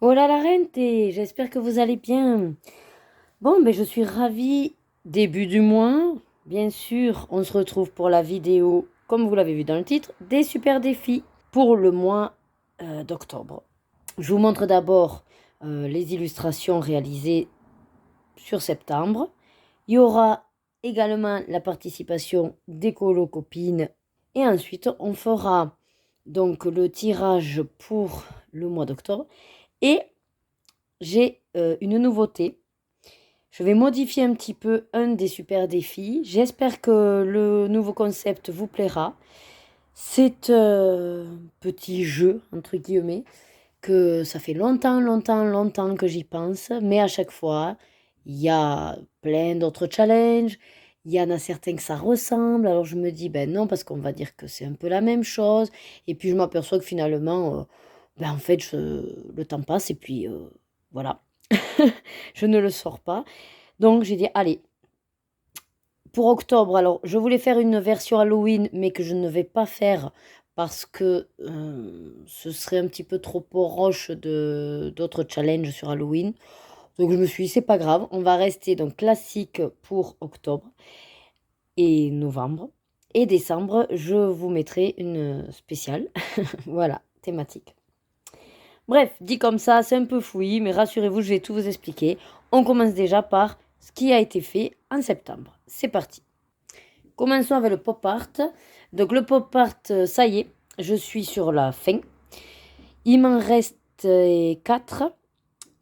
Oh là la Rente, j'espère que vous allez bien. Bon, je suis ravie. Début du mois, bien sûr, on se retrouve pour la vidéo, comme vous l'avez vu dans le titre, des super défis pour le mois d'octobre. Je vous montre d'abord les illustrations réalisées sur septembre. Il y aura également la participation des colo-copines. Et ensuite, on fera donc le tirage pour le mois d'octobre. Et j'ai une nouveauté. Je vais modifier un petit peu un des super défis. J'espère que le nouveau concept vous plaira. C'est un petit jeu, entre guillemets, que ça fait longtemps, longtemps, longtemps que j'y pense. Mais à chaque fois, il y a plein d'autres challenges. Il y en a certains que ça ressemble. Alors je me dis, ben non, parce qu'on va dire que c'est un peu la même chose. Et puis je m'aperçois que finalement, en fait, le temps passe et puis voilà. Je ne le sors pas. Donc j'ai dit, allez, pour octobre, alors je voulais faire une version Halloween, mais que je ne vais pas faire parce que ce serait un petit peu trop proche de d'autres challenges sur Halloween. Donc je me suis dit, c'est pas grave, on va rester donc classique pour octobre et novembre. Et décembre, je vous mettrai une spéciale, voilà, thématique. Bref, dit comme ça, c'est un peu fouillis, mais rassurez-vous, je vais tout vous expliquer. On commence déjà par ce qui a été fait en septembre. C'est parti. Commençons avec le pop art. Donc le pop art, ça y est, je suis sur la fin. Il m'en reste 4.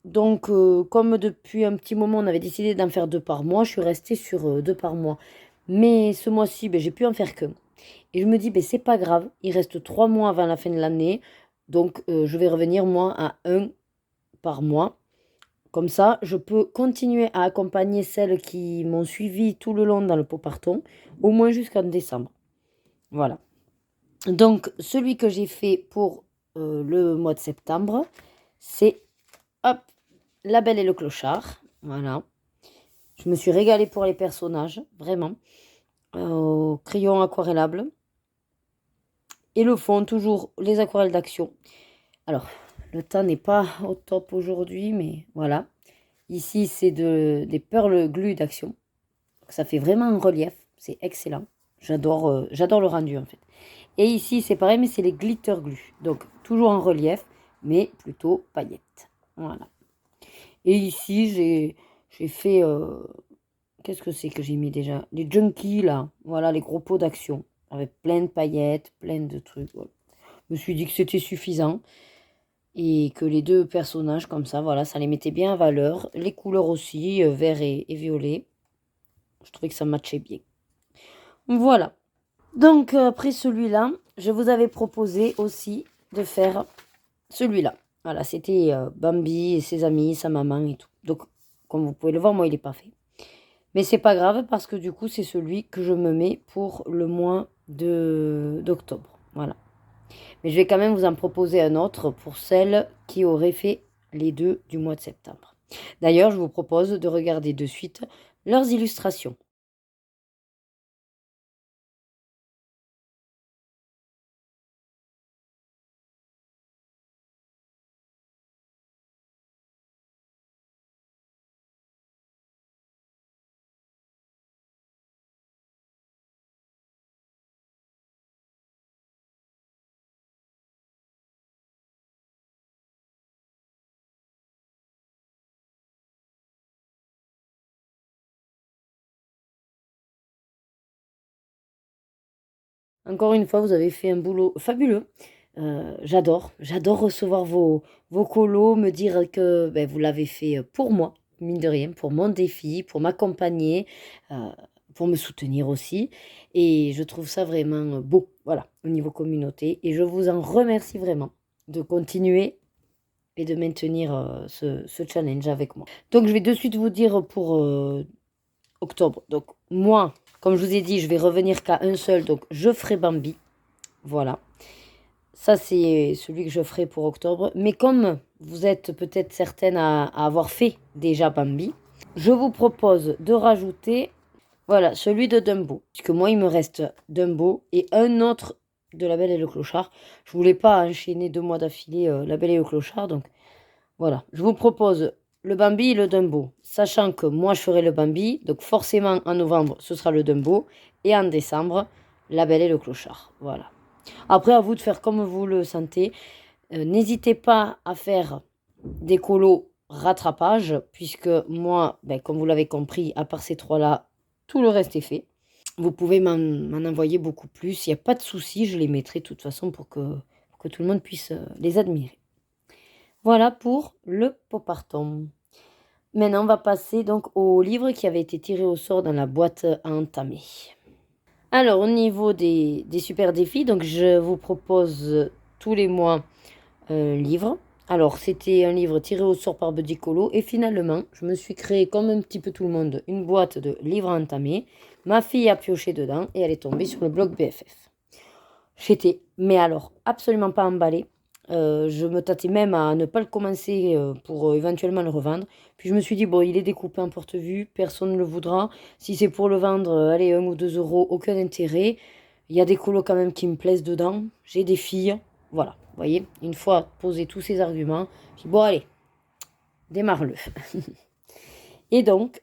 Donc comme depuis un petit moment on avait décidé d'en faire 2 par mois, je suis restée sur 2 par mois. Mais ce mois-ci, j'ai pu en faire que. Et je me dis, c'est pas grave, il reste 3 mois avant la fin de l'année. Donc je vais revenir moi à un par mois. Comme ça, je peux continuer à accompagner celles qui m'ont suivi tout le long dans le pot parton, au moins jusqu'en décembre. Voilà. Donc, celui que j'ai fait pour le mois de septembre, c'est hop, La Belle et le Clochard. Voilà. Je me suis régalée pour les personnages, vraiment. Au crayon aquarellable. Et le fond, toujours les aquarelles d'action. Alors, le temps n'est pas au top aujourd'hui, mais voilà. Ici, c'est des perles glues d'action. Ça fait vraiment un relief. C'est excellent. J'adore le rendu, en fait. Et ici, c'est pareil, mais c'est les glitter glue. Donc, toujours en relief, mais plutôt paillettes. Voilà. Et ici, j'ai fait... qu'est-ce que c'est que j'ai mis déjà? Les junkies, là. Voilà, les gros pots d'action. Avec plein de paillettes, plein de trucs. Voilà. Je me suis dit que c'était suffisant. Et que les deux personnages, comme ça, voilà, ça les mettait bien en valeur. Les couleurs aussi, vert et violet. Je trouvais que ça matchait bien. Voilà. Donc, après celui-là, je vous avais proposé aussi de faire celui-là. Voilà, c'était Bambi et ses amis, sa maman et tout. Donc, comme vous pouvez le voir, moi, il n'est pas fait. Mais c'est pas grave parce que du coup, c'est celui que je me mets pour le mois d'octobre. Voilà. Mais je vais quand même vous en proposer un autre pour celles qui auraient fait les deux du mois de septembre. D'ailleurs, je vous propose de regarder de suite leurs illustrations. Encore une fois, vous avez fait un boulot fabuleux. J'adore recevoir vos colos, me dire que vous l'avez fait pour moi, mine de rien, pour mon défi, pour m'accompagner, euh, pour me soutenir aussi. Et je trouve ça vraiment beau, voilà, au niveau communauté. Et je vous en remercie vraiment de continuer et de maintenir ce challenge avec moi. Donc, je vais de suite vous dire pour octobre. Donc, moi, comme je vous ai dit, je vais revenir qu'à un seul. Donc, je ferai Bambi. Voilà. Ça, c'est celui que je ferai pour octobre. Mais comme vous êtes peut-être certaine à avoir fait déjà Bambi, je vous propose de rajouter, voilà, celui de Dumbo. Puisque moi, il me reste Dumbo et un autre de La Belle et le Clochard. Je voulais pas enchaîner 2 mois d'affilée La Belle et le Clochard. Donc, Voilà, je vous propose le Bambi et le Dumbo, sachant que moi je ferai le Bambi, donc forcément en novembre ce sera le Dumbo, et en décembre, La Belle et le Clochard. Voilà. Après, à vous de faire comme vous le sentez. N'hésitez pas à faire des colos rattrapage, puisque moi, ben, comme vous l'avez compris, à part ces trois-là, tout le reste est fait. Vous pouvez m'en envoyer beaucoup plus, il n'y a pas de souci, je les mettrai de toute façon pour que tout le monde puisse les admirer. Voilà pour le Poparton. Maintenant, on va passer donc au livre qui avait été tiré au sort dans la boîte à entamer. Alors, au niveau des super défis, donc je vous propose tous les mois un livre. Alors, c'était un livre tiré au sort par Buddy Colo. Et finalement, je me suis créé, comme un petit peu tout le monde, une boîte de livres à entamer. Ma fille a pioché dedans et elle est tombée sur le blog BFF. J'étais, mais alors, absolument pas emballée. Je me tâtais même à ne pas le commencer pour éventuellement le revendre. Puis je me suis dit, bon, il est découpé en porte-vue, personne ne le voudra. Si c'est pour le vendre, allez, 1 ou 2 euros, aucun intérêt. Il y a des colos quand même qui me plaisent dedans. J'ai des filles. Voilà, vous voyez, une fois posé tous ces arguments, je dis, bon, allez, démarre-le. Et donc,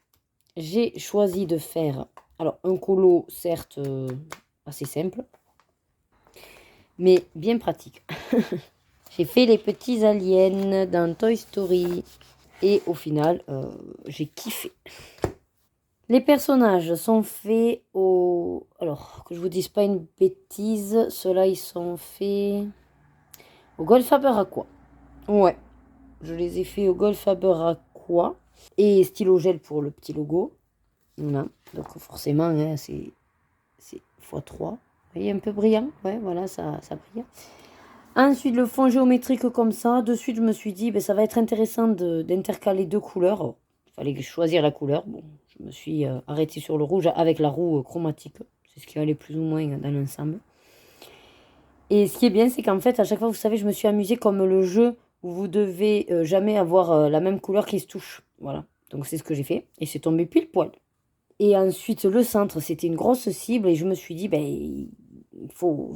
j'ai choisi de faire, alors, un colo, certes, assez simple, mais bien pratique. J'ai fait les petits aliens dans Toy Story. Et au final, j'ai kiffé. Les personnages sont faits au... Alors, que je vous dise pas une bêtise, ceux-là, ils sont faits au Goldfaber Aqua. Ouais, je les ai faits au Goldfaber Aqua. Et stylo gel pour le petit logo. Voilà, donc forcément, hein, c'est x3. Vous voyez, un peu brillant. Ouais, voilà, ça brille. Ensuite, le fond géométrique comme ça. De suite, je me suis dit, ben, ça va être intéressant d'intercaler 2 couleurs. Il fallait choisir la couleur. Bon, je me suis arrêtée sur le rouge avec la roue chromatique. C'est ce qui allait plus ou moins dans l'ensemble. Et ce qui est bien, c'est qu'en fait, à chaque fois, vous savez, je me suis amusée comme le jeu où vous devez jamais avoir la même couleur qui se touche. Voilà. Donc, c'est ce que j'ai fait. Et c'est tombé pile poil. Et ensuite, le centre, c'était une grosse cible. Et je me suis dit, ben, il faut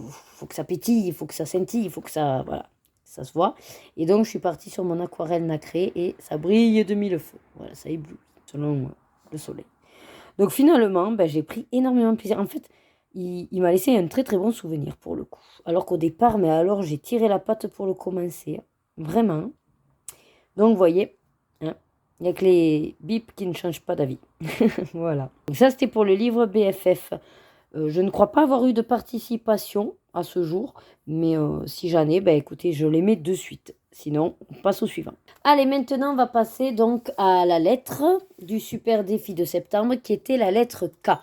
que ça pétille, il faut que ça scintille, il faut que ça, voilà, ça se voit. Et donc, je suis partie sur mon aquarelle nacrée et ça brille de mille feux. Voilà, ça éblouit selon le soleil. Donc, finalement, ben, j'ai pris énormément de plaisir. En fait, il m'a laissé un très très bon souvenir pour le coup. Alors qu'au départ, mais alors, j'ai tiré la patte pour le commencer. Vraiment. Donc, vous voyez, hein, il n'y a que les bips qui ne changent pas d'avis. Voilà. Donc, ça, c'était pour le livre BFF. Je ne crois pas avoir eu de participation à ce jour, mais si j'en ai, ben écoutez, je les mets de suite. Sinon, on passe au suivant. Allez, maintenant, on va passer donc à la lettre du super défi de septembre, qui était la lettre K.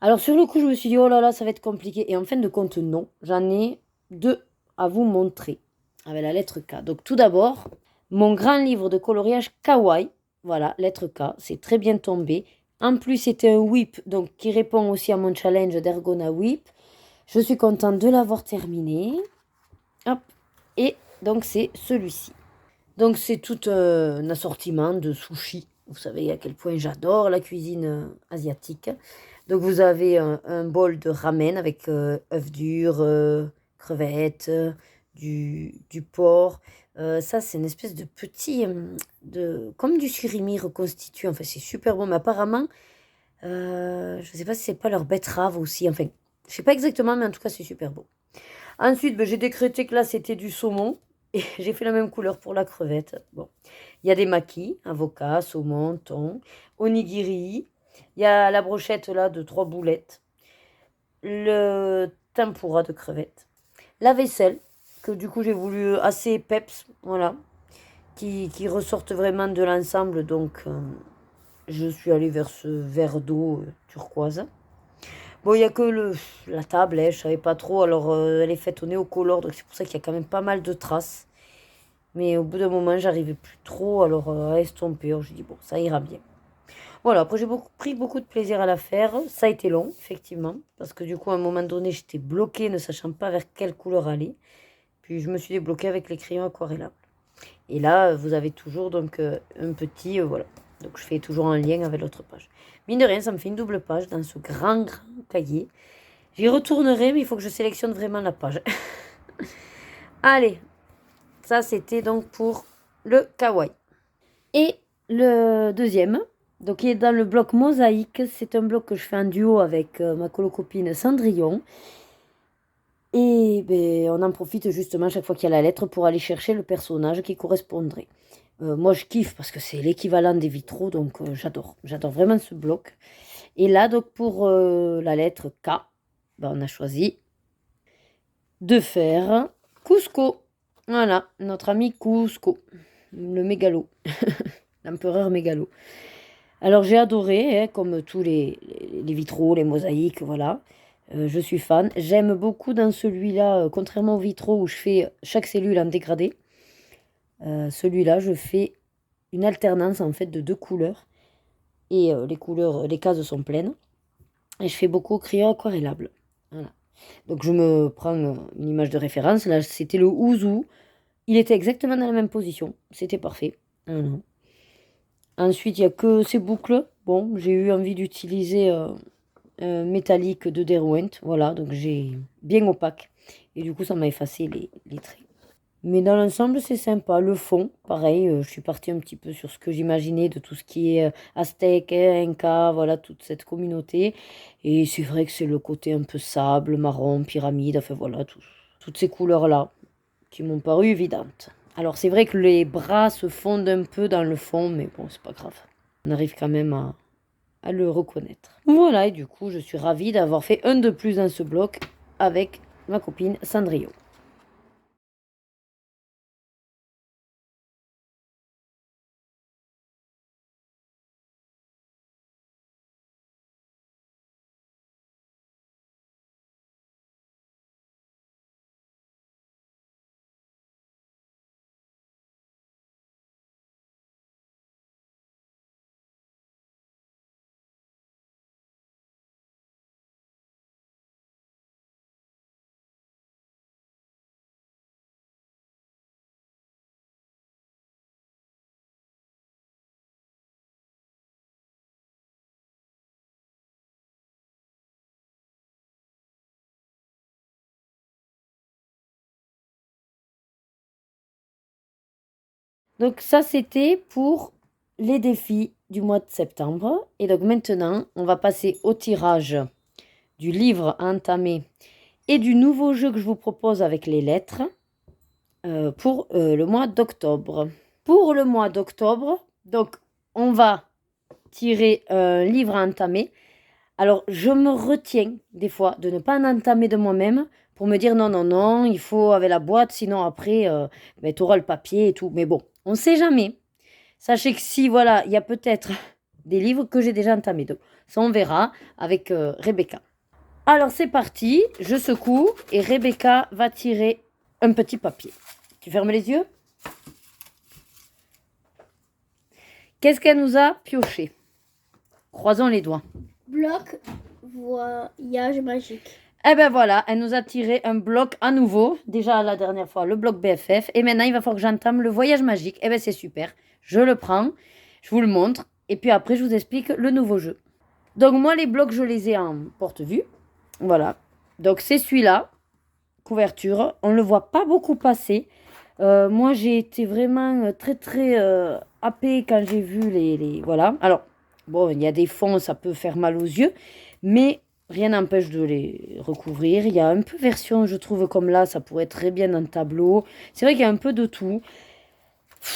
Alors, sur le coup, je me suis dit, oh là là, ça va être compliqué. Et en fin de compte, non. J'en ai 2 à vous montrer avec la lettre K. Donc, tout d'abord, mon grand livre de coloriage Kawaii. Voilà, lettre K, c'est très bien tombé. En plus, c'était un whip, donc qui répond aussi à mon challenge d'Ergona Whip. Je suis contente de l'avoir terminé. Hop. Et donc, c'est celui-ci. Donc, c'est tout un assortiment de sushis. Vous savez à quel point j'adore la cuisine asiatique. Donc, vous avez un bol de ramen avec œufs durs, crevettes, du porc. Ça, c'est une espèce de petit... comme du surimi reconstitué. Enfin, c'est super bon. Mais apparemment, je ne sais pas si c'est pas leur betterave aussi. Enfin, je ne sais pas exactement, mais en tout cas, c'est super beau. Ensuite, ben, j'ai décrété que là, c'était du saumon. Et j'ai fait la même couleur pour la crevette. Bon, il y a des makis, avocat, saumon, thon, onigiri. Il y a la brochette là de 3 boulettes. Le tempura de crevettes. La vaisselle, que du coup j'ai voulu assez peps, voilà. Qui ressortent vraiment de l'ensemble. Donc, je suis allée vers ce verre d'eau turquoise. Bon, il n'y a que la table, je ne savais pas trop. Alors, elle est faite au néocolore, donc c'est pour ça qu'il y a quand même pas mal de traces. Mais au bout d'un moment, j'arrivais plus trop, alors à estomper. Alors, j'ai dit, bon, ça ira bien. Voilà, après, j'ai pris beaucoup de plaisir à la faire. Ça a été long, effectivement, parce que du coup, à un moment donné, j'étais bloquée, ne sachant pas vers quelle couleur aller. Puis, je me suis débloquée avec les crayons aquarellables. Et là, vous avez toujours donc un petit, voilà. Donc, je fais toujours un lien avec l'autre page. Mine de rien, ça me fait une double page dans ce grand cahier. J'y retournerai, mais il faut que je sélectionne vraiment la page. Allez, ça c'était donc pour le kawaii. Et le deuxième, donc il est dans le bloc mosaïque. C'est un bloc que je fais en duo avec ma coloc-copine Cendrillon. Et ben, on en profite justement chaque fois qu'il y a la lettre pour aller chercher le personnage qui correspondrait. Moi, je kiffe parce que c'est l'équivalent des vitraux, donc j'adore. J'adore vraiment ce bloc. Et là, donc pour la lettre K, ben, on a choisi de faire Cusco. Voilà, notre ami Cusco, le mégalo, l'empereur mégalo. Alors j'ai adoré, hein, comme tous les vitraux, les mosaïques, voilà. Je suis fan. J'aime beaucoup dans celui-là, contrairement aux vitraux où je fais chaque cellule en dégradé, celui-là, je fais une alternance en fait de 2 couleurs. Et les couleurs, les cases sont pleines. Et je fais beaucoup au crayon aquarellable. Voilà. Donc je me prends une image de référence. Là, c'était le ouzou. Il était exactement dans la même position. C'était parfait. Voilà. Ensuite, il n'y a que ces boucles. Bon, j'ai eu envie d'utiliser métallique de Derwent. Voilà, donc j'ai bien opaque. Et du coup, ça m'a effacé les traits. Mais dans l'ensemble, c'est sympa. Le fond, pareil, je suis partie un petit peu sur ce que j'imaginais de tout ce qui est aztèque, inca, voilà, toute cette communauté. Et c'est vrai que c'est le côté un peu sable, marron, pyramide, enfin voilà, toutes ces couleurs-là qui m'ont paru évidentes. Alors c'est vrai que les bras se fondent un peu dans le fond, mais bon, c'est pas grave. On arrive quand même à le reconnaître. Voilà, et du coup, je suis ravie d'avoir fait un de plus dans ce bloc avec ma copine Cendrillon. Donc ça, c'était pour les défis du mois de septembre. Et donc maintenant, on va passer au tirage du livre à entamer et du nouveau jeu que je vous propose avec les lettres pour le mois d'octobre. Pour le mois d'octobre, donc on va tirer un livre à entamer. Alors, je me retiens des fois de ne pas en entamer de moi-même pour me dire non, non, non, il faut avec la boîte, sinon après, tu auras le papier et tout. Mais bon, on ne sait jamais. Sachez que si, voilà, il y a peut-être des livres que j'ai déjà entamés. Donc, ça, on verra avec Rebecca. Alors, c'est parti. Je secoue et Rebecca va tirer un petit papier. Tu fermes les yeux? Qu'est-ce qu'elle nous a pioché? Croisons les doigts. Bloc voyage magique. Eh ben voilà, elle nous a tiré un bloc à nouveau. Déjà la dernière fois, le bloc BFF. Et maintenant, il va falloir que j'entame le voyage magique. Eh ben c'est super. Je le prends, je vous le montre. Et puis après, je vous explique le nouveau jeu. Donc moi, les blocs, je les ai en porte-vue. Voilà. Donc c'est celui-là. Couverture. On ne le voit pas beaucoup passer. Moi, j'ai été vraiment très, très happée quand j'ai vu les... Voilà. Alors, bon, il y a des fonds, ça peut faire mal aux yeux. Mais rien n'empêche de les recouvrir. Il y a un peu version, je trouve, comme là, ça pourrait être très bien dans le tableau. C'est vrai qu'il y a un peu de tout.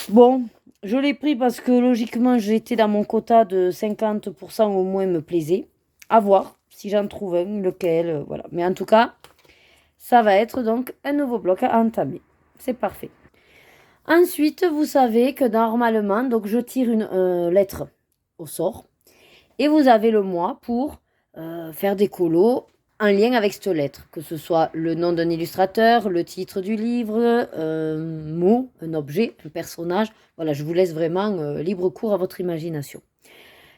Bon, je l'ai pris parce que logiquement, j'étais dans mon quota de 50% au moins me plaisait. À voir si j'en trouve un, lequel, voilà. Mais en tout cas, ça va être donc un nouveau bloc à entamer. C'est parfait. Ensuite, vous savez que normalement, donc je tire une lettre au sort. Et vous avez le mois pour faire des colos en lien avec cette lettre, que ce soit le nom d'un illustrateur, le titre du livre, un mot, un objet, un personnage. Voilà, je vous laisse vraiment libre cours à votre imagination.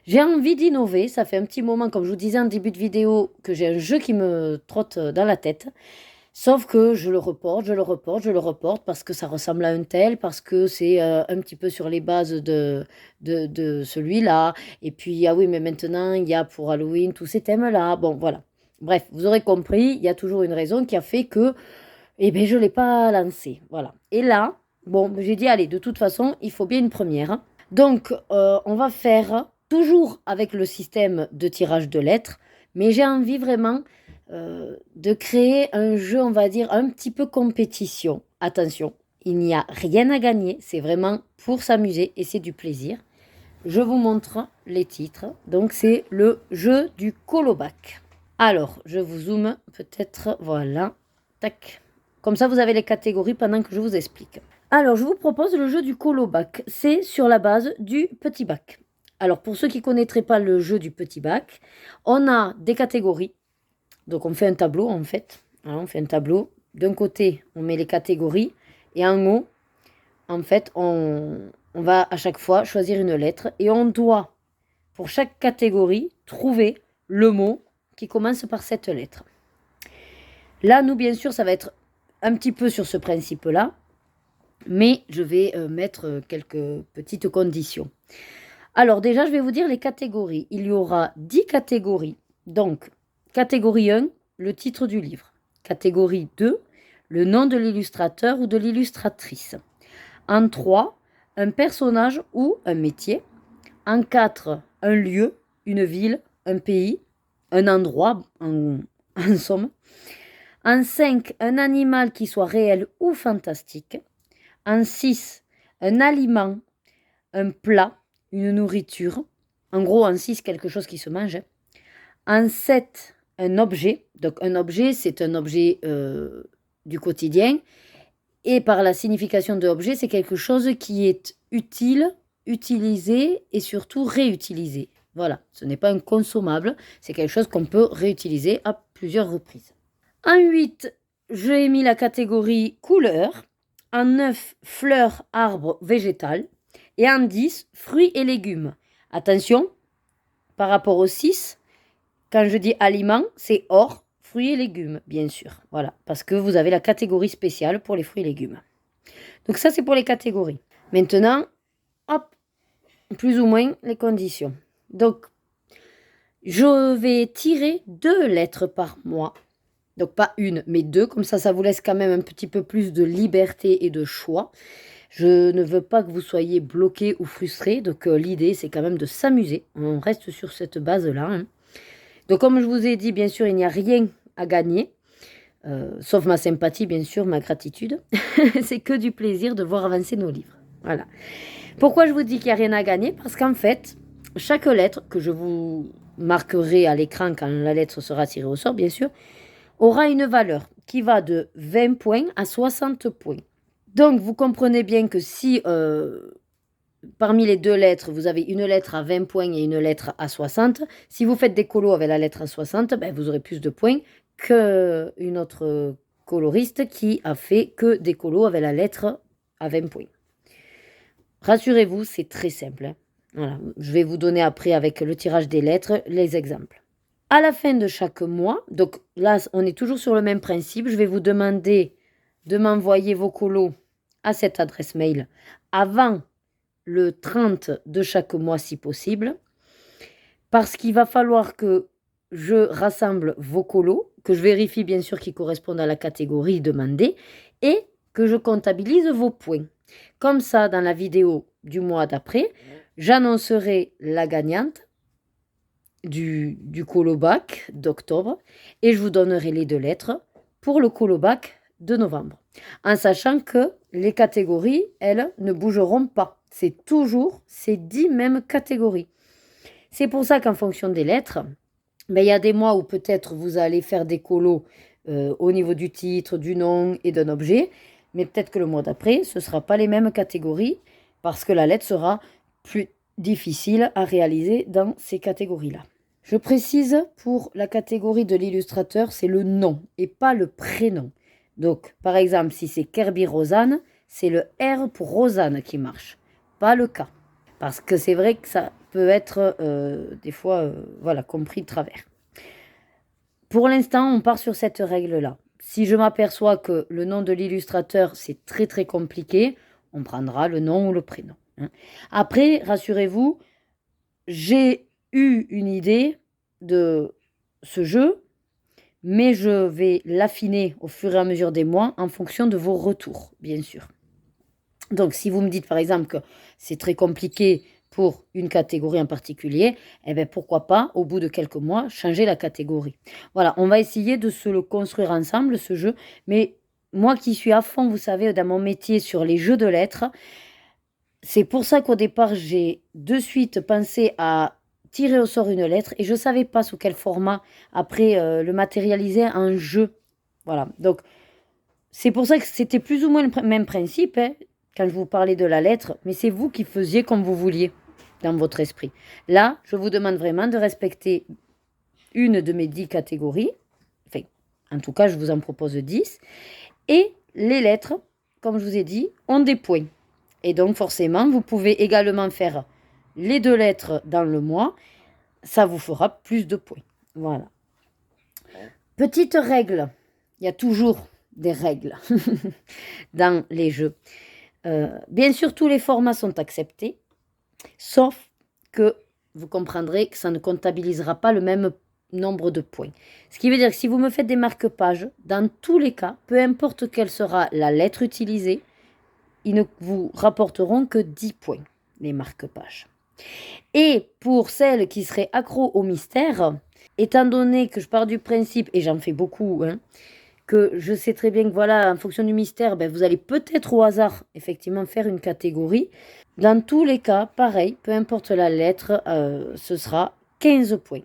J'ai envie d'innover, ça fait un petit moment, comme je vous disais en début de vidéo, que j'ai un jeu qui me trotte dans la tête. Sauf que je le reporte, je le reporte, je le reporte parce que ça ressemble à un tel, parce que c'est un petit peu sur les bases de celui-là. Et puis, ah oui, mais maintenant, il y a pour Halloween tous ces thèmes-là. Bon, voilà. Bref, vous aurez compris, il y a toujours une raison qui a fait que, eh bien, je ne l'ai pas lancé. Voilà. Et là, Bon, j'ai dit, allez, de toute façon, il faut bien une première. Donc, on va faire toujours avec le système de tirage de lettres, mais j'ai envie vraiment de créer un jeu, on va dire, un petit peu compétition. Attention, il n'y a rien à gagner, c'est vraiment pour s'amuser et c'est du plaisir. Je vous montre les titres. Donc, c'est le jeu du colobac. Alors, je vous zoome peut-être, voilà, tac. Comme ça, vous avez les catégories pendant que je vous explique. Alors, je vous propose le jeu du colobac. C'est sur la base du petit bac. Alors, pour ceux qui ne connaîtraient pas le jeu du petit bac, on a des catégories. Donc, on fait un tableau, en fait. Hein, on fait un tableau. D'un côté, on met les catégories. Et en haut, en fait, on va à chaque fois choisir une lettre. Et on doit, pour chaque catégorie, trouver le mot qui commence par cette lettre. Là, nous, bien sûr, ça va être un petit peu sur ce principe-là. Mais je vais mettre quelques petites conditions. Alors déjà, je vais vous dire les catégories. Il y aura 10 catégories. Donc, catégorie 1, le titre du livre. Catégorie 2, le nom de l'illustrateur ou de l'illustratrice. En 3, un personnage ou un métier. En 4, un lieu, une ville, un pays, un endroit, en somme. En 5, un animal qui soit réel ou fantastique. En 6, un aliment, un plat, une nourriture. En gros, en 6, quelque chose qui se mange. En 7, un objet. Donc, un objet, c'est un objet du quotidien. Et par la signification de objet, c'est quelque chose qui est utile, utilisé et surtout réutilisé. Voilà, ce n'est pas un consommable, c'est quelque chose qu'on peut réutiliser à plusieurs reprises. En 8, j'ai mis la catégorie couleur. En 9, fleurs, arbres, végétal. Et en 10, fruits et légumes. Attention, par rapport au 6, quand je dis aliments, c'est hors fruits et légumes, bien sûr. Voilà, parce que vous avez la catégorie spéciale pour les fruits et légumes. Donc ça, c'est pour les catégories. Maintenant, hop, plus ou moins les conditions. Donc, je vais tirer 2 lettres par mois. Donc pas une, mais 2, comme ça vous laisse quand même un petit peu plus de liberté et de choix. Je ne veux pas que vous soyez bloqués ou frustrés, donc l'idée c'est quand même de s'amuser. On reste sur cette base-là. Hein. Donc comme je vous ai dit, bien sûr, il n'y a rien à gagner, sauf ma sympathie, bien sûr, ma gratitude. C'est que du plaisir de voir avancer nos livres. Voilà. Pourquoi je vous dis qu'il n'y a rien à gagner? Parce qu'en fait, chaque lettre, que je vous marquerai à l'écran quand la lettre sera tirée au sort, bien sûr, aura une valeur qui va de 20 points à 60 points. Donc, vous comprenez bien que si parmi les 2 lettres, vous avez une lettre à 20 points et une lettre à 60, si vous faites des colos avec la lettre à 60, ben, vous aurez plus de points qu'une autre coloriste qui a fait que des colos avec la lettre à 20 points. Rassurez-vous, c'est très simple. Hein. Voilà. Je vais vous donner après, avec le tirage des lettres, les exemples. À la fin de chaque mois, donc là, on est toujours sur le même principe. Je vais vous demander de m'envoyer vos colos à cette adresse mail avant le 30 de chaque mois si possible. Parce qu'il va falloir que je rassemble vos colos, que je vérifie bien sûr qu'ils correspondent à la catégorie demandée et que je comptabilise vos points. Comme ça, dans la vidéo du mois d'après, j'annoncerai la gagnante du colobac d'octobre et je vous donnerai les 2 lettres pour le colobac de novembre. En sachant que les catégories, elles, ne bougeront pas. C'est toujours ces 10 mêmes catégories. C'est pour ça qu'en fonction des lettres, ben, y a des mois où peut-être vous allez faire des colos au niveau du titre, du nom et d'un objet, mais peut-être que le mois d'après, ce ne sera pas les mêmes catégories parce que la lettre sera plus difficile à réaliser dans ces catégories-là. Je précise, pour la catégorie de l'illustrateur, c'est le nom et pas le prénom. Donc, par exemple, si c'est Kirby Rosanne, c'est le R pour Rosanne qui marche, pas le K. Parce que c'est vrai que ça peut être des fois voilà, compris de travers. Pour l'instant, on part sur cette règle-là. Si je m'aperçois que le nom de l'illustrateur, c'est très très compliqué, on prendra le nom ou le prénom. Hein. Après, rassurez-vous, j'ai eu une idée de ce jeu, mais je vais l'affiner au fur et à mesure des mois en fonction de vos retours, bien sûr. Donc, si vous me dites par exemple que c'est très compliqué pour une catégorie en particulier, eh bien, pourquoi pas, au bout de quelques mois, changer la catégorie. Voilà, on va essayer de se le construire ensemble, ce jeu. Mais moi qui suis à fond, vous savez, dans mon métier sur les jeux de lettres, c'est pour ça qu'au départ, j'ai de suite pensé à tirer au sort une lettre et je ne savais pas sous quel format après le matérialiser en jeu. Voilà, donc c'est pour ça que c'était plus ou moins le même principe, hein, quand je vous parlais de la lettre, mais c'est vous qui faisiez comme vous vouliez dans votre esprit. Là, je vous demande vraiment de respecter une de mes 10 catégories. Enfin, en tout cas, je vous en propose 10. Et les lettres, comme je vous ai dit, ont des points. Et donc, forcément, vous pouvez également faire les 2 lettres dans le mois. Ça vous fera plus de points. Voilà. Petite règle. Il y a toujours des règles dans les jeux. Bien sûr, tous les formats sont acceptés, sauf que vous comprendrez que ça ne comptabilisera pas le même nombre de points. Ce qui veut dire que si vous me faites des marque-pages, dans tous les cas, peu importe quelle sera la lettre utilisée, ils ne vous rapporteront que 10 points, les marque-pages. Et pour celles qui seraient accros au mystère, étant donné que je pars du principe, et j'en fais beaucoup, hein, que je sais très bien que voilà, en fonction du mystère, ben, vous allez peut-être au hasard, effectivement, faire une catégorie. Dans tous les cas, pareil, peu importe la lettre, ce sera 15 points,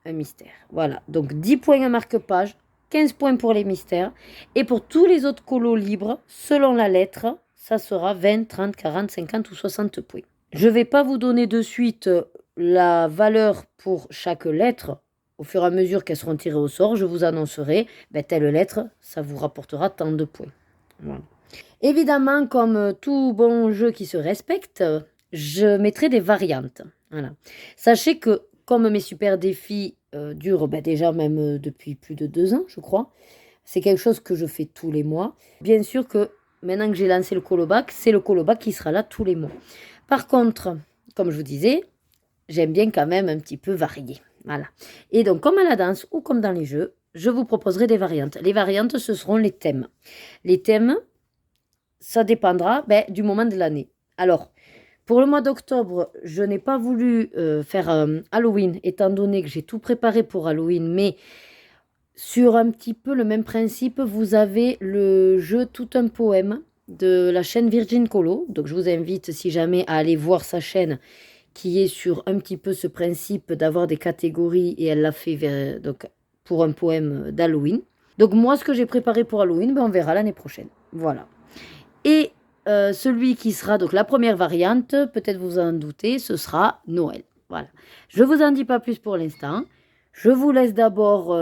un mystère. Voilà, donc 10 points à marque-page, 15 points pour les mystères. Et pour tous les autres colos libres, selon la lettre, ça sera 20, 30, 40, 50 ou 60 points. Je ne vais pas vous donner de suite la valeur pour chaque lettre. Au fur et à mesure qu'elles seront tirées au sort, je vous annoncerai, telle lettre, ça vous rapportera tant de points. Voilà. Évidemment, comme tout bon jeu qui se respecte, je mettrai des variantes. Voilà. Sachez que comme mes super défis durent déjà même depuis plus de 2 ans, je crois, c'est quelque chose que je fais tous les mois. Bien sûr que maintenant que j'ai lancé le colobac, c'est le colobac qui sera là tous les mois. Par contre, comme je vous disais, j'aime bien quand même un petit peu varier. Voilà. Et donc, comme à la danse ou comme dans les jeux, je vous proposerai des variantes. Les variantes, ce seront les thèmes. Les thèmes, ça dépendra du moment de l'année. Alors, pour le mois d'octobre, je n'ai pas voulu faire Halloween, étant donné que j'ai tout préparé pour Halloween, mais sur un petit peu le même principe, vous avez le jeu Tout un poème de la chaîne Virgin Colo. Donc, je vous invite, si jamais, à aller voir sa chaîne qui est sur un petit peu ce principe d'avoir des catégories et elle l'a fait donc, pour un poème d'Halloween. Donc moi, ce que j'ai préparé pour Halloween, on verra l'année prochaine. Voilà. Et celui qui sera donc la première variante, peut-être vous en doutez, ce sera Noël. Voilà. Je ne vous en dis pas plus pour l'instant. Je vous laisse d'abord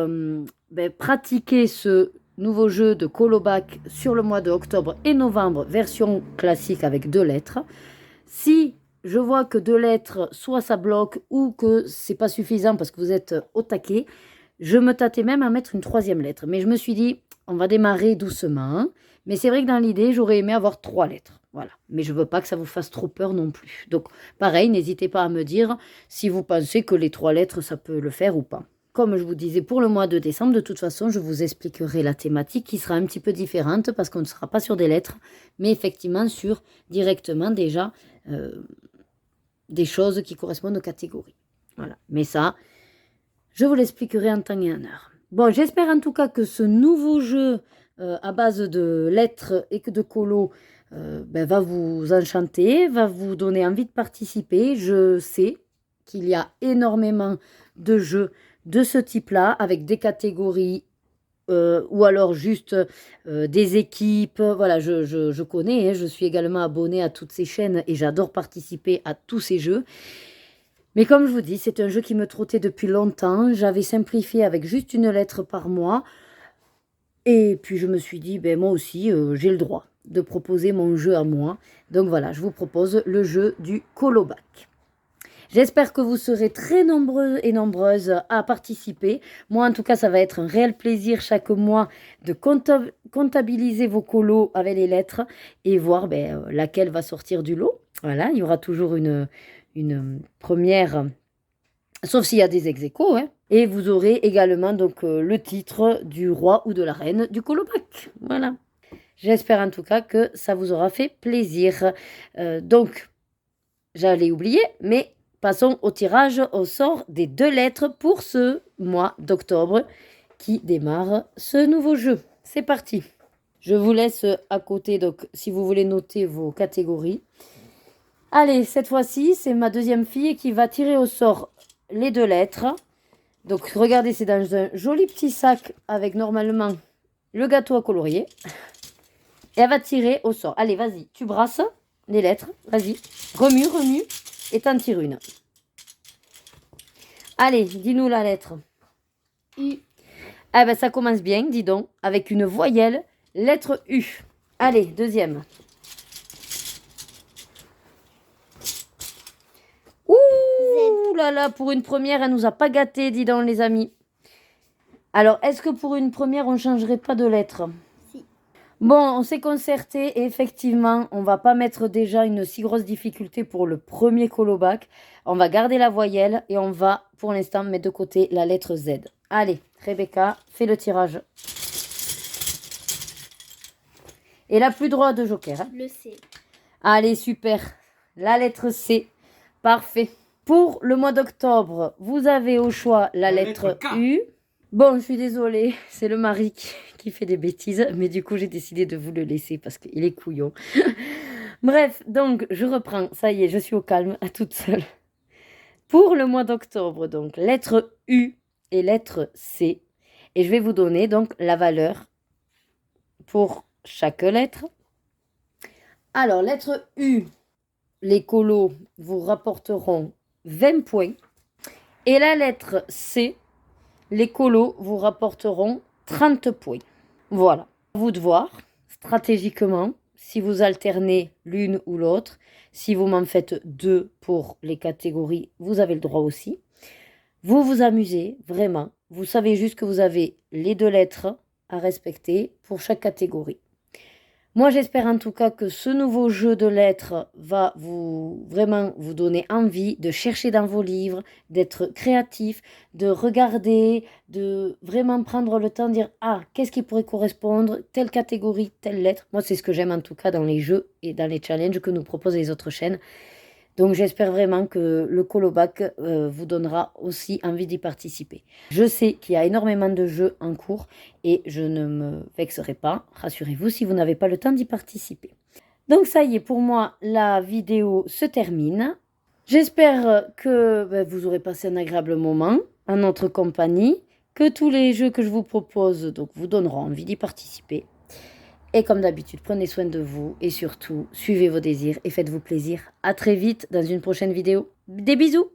pratiquer ce nouveau jeu de Colobac sur le mois d'octobre et novembre, version classique avec 2 lettres. Si je vois que 2 lettres, soit ça bloque ou que c'est pas suffisant parce que vous êtes au taquet, je me tâtais même à mettre une 3e lettre. Mais je me suis dit, on va démarrer doucement. Hein. Mais c'est vrai que dans l'idée, j'aurais aimé avoir 3 lettres. Voilà. Mais je veux pas que ça vous fasse trop peur non plus. Donc, pareil, n'hésitez pas à me dire si vous pensez que les 3 lettres, ça peut le faire ou pas. Comme je vous disais, pour le mois de décembre, de toute façon, je vous expliquerai la thématique qui sera un petit peu différente parce qu'on ne sera pas sur des lettres, mais effectivement sur directement déjà des choses qui correspondent aux catégories. Voilà. Mais ça, je vous l'expliquerai en temps et en heure. Bon, j'espère en tout cas que ce nouveau jeu à base de lettres et de colos va vous enchanter, va vous donner envie de participer. Je sais qu'il y a énormément de jeux de ce type-là, avec des catégories ou alors juste des équipes. Voilà, je connais, hein, je suis également abonnée à toutes ces chaînes et j'adore participer à tous ces jeux. Mais comme je vous dis, c'est un jeu qui me trottait depuis longtemps. J'avais simplifié avec juste une lettre par mois. Et puis je me suis dit, moi aussi, j'ai le droit de proposer mon jeu à moi. Donc voilà, je vous propose le jeu du Colobac. J'espère que vous serez très nombreux et nombreuses à participer. Moi, en tout cas, ça va être un réel plaisir chaque mois de comptabiliser vos colos avec les lettres et voir laquelle va sortir du lot. Voilà, il y aura toujours une première, sauf s'il y a des ex-aequo, hein. Et vous aurez également donc le titre du roi ou de la reine du Colobac. Voilà. J'espère en tout cas que ça vous aura fait plaisir. Donc, j'allais oublier, mais passons au tirage au sort des 2 lettres pour ce mois d'octobre qui démarre ce nouveau jeu. C'est parti. Je vous laisse à côté, donc si vous voulez noter vos catégories. Allez, cette fois-ci, c'est ma deuxième fille qui va tirer au sort les 2 lettres. Donc regardez, c'est dans un joli petit sac avec normalement le gâteau à colorier. Et elle va tirer au sort. Allez, vas-y, tu brasses les lettres. Vas-y, remue et t'en tires une. Allez, dis-nous la lettre. U. Ah ben ça commence bien, dis donc, avec une voyelle, lettre U. Allez, deuxième. Ouh là là, pour une première, elle nous a pas gâtés, dis donc les amis. Alors, est-ce que pour une première, on changerait pas de lettre? Si. Bon, on s'est concerté et effectivement, on va pas mettre déjà une si grosse difficulté pour le premier colobac. On va garder la voyelle et on va, pour l'instant, mettre de côté la lettre Z. Allez, Rebecca, fais le tirage. Et la plus droit de joker. Hein. Le C. Allez, super. La lettre C. Parfait. Pour le mois d'octobre, vous avez au choix la lettre U. Bon, je suis désolée, c'est le mari qui fait des bêtises, mais du coup, j'ai décidé de vous le laisser parce qu'il est couillon. Bref, donc, je reprends. Ça y est, je suis au calme, à toute seule. Pour le mois d'octobre, donc, lettre U et lettre C. Et je vais vous donner donc la valeur pour chaque lettre. Alors, lettre U, les colos vous rapporteront 20 points. Et la lettre C, les colos vous rapporteront 30 points. Voilà. À vous de voir stratégiquement si vous alternez l'une ou l'autre. Si vous m'en faites 2 pour les catégories, vous avez le droit aussi. Vous vous amusez vraiment. Vous savez juste que vous avez les 2 lettres à respecter pour chaque catégorie. Moi, j'espère en tout cas que ce nouveau jeu de lettres va vraiment vous donner envie de chercher dans vos livres, d'être créatif, de regarder, de vraiment prendre le temps de dire « Ah, qu'est-ce qui pourrait correspondre ? Telle catégorie, telle lettre ?» Moi, c'est ce que j'aime en tout cas dans les jeux et dans les challenges que nous proposent les autres chaînes. Donc, j'espère vraiment que le colobac vous donnera aussi envie d'y participer. Je sais qu'il y a énormément de jeux en cours et je ne me vexerai pas, rassurez-vous, si vous n'avez pas le temps d'y participer. Donc, ça y est, pour moi, la vidéo se termine. J'espère que vous aurez passé un agréable moment en notre compagnie, que tous les jeux que je vous propose donc, vous donneront envie d'y participer. Et comme d'habitude, prenez soin de vous et surtout, suivez vos désirs et faites-vous plaisir. À très vite dans une prochaine vidéo. Des bisous!